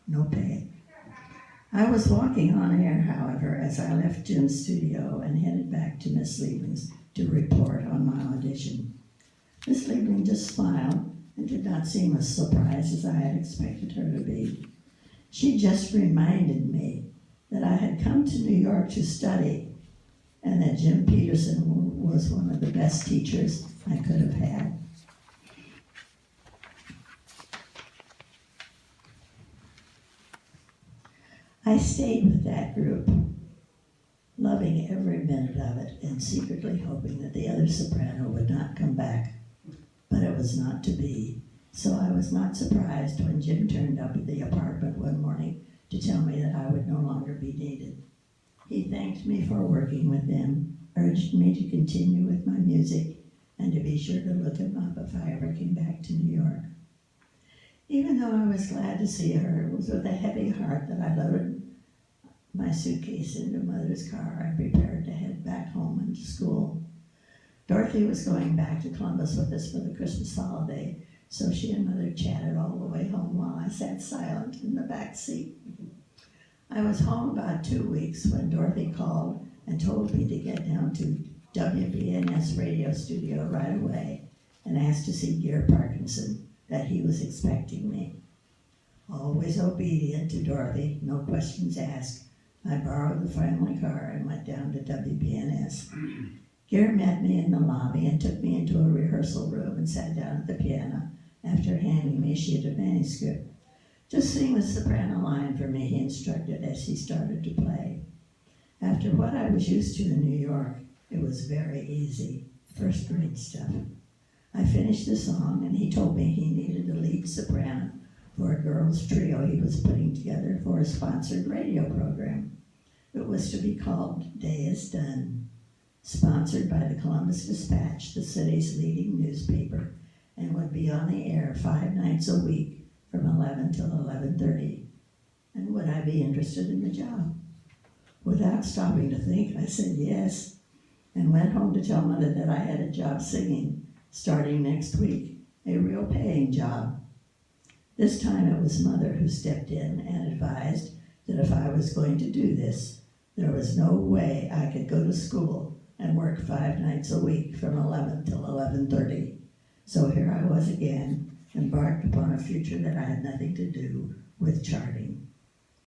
no pay. I was walking on air, however, as I left Jim's studio and headed back to Miss Liebling's to report on my audition. Miss Liebling just smiled and did not seem as surprised as I had expected her to be. She just reminded me that I had come to New York to study and that Jim Peterson was one of the best teachers I could have had. I stayed with that group, loving every minute of it and secretly hoping that the other soprano would not come back. But it was not to be, so I was not surprised when Jim turned up at the apartment one morning to tell me that I would no longer be needed. He thanked me for working with them, urged me to continue with my music, and to be sure to look him up if I ever came back to New York. Even though I was glad to see her, it was with a heavy heart that I loaded my suitcase into Mother's car and prepared to head back home and to school. Dorothy was going back to Columbus with us for the Christmas holiday, so she and Mother chatted all the way home while I sat silent in the back seat. I was home about 2 weeks when Dorothy called and told me to get down to WBNS radio studio right away and asked to see Gear Parkinson, that he was expecting me. Always obedient to Dorothy, no questions asked, I borrowed the family car and went down to WBNS. Gear met me in the lobby and took me into a rehearsal room and sat down at the piano after handing me a sheet of manuscript. Just sing the soprano line for me, he instructed as he started to play. After what I was used to in New York, it was very easy, first-rate stuff. I finished the song and he told me he needed a lead soprano for a girls' trio he was putting together for a sponsored radio program. It was to be called Day Is Done, sponsored by the Columbus Dispatch, the city's leading newspaper, and would be on the air 5 nights a week from 11 till 11:30. And would I be interested in the job? Without stopping to think, I said yes, and went home to tell Mother that I had a job singing, starting next week, a real paying job. This time it was Mother who stepped in and advised that if I was going to do this, there was no way I could go to school and work 5 nights a week from 11 till 11:30. So here I was again, embarked upon a future that I had nothing to do with charting.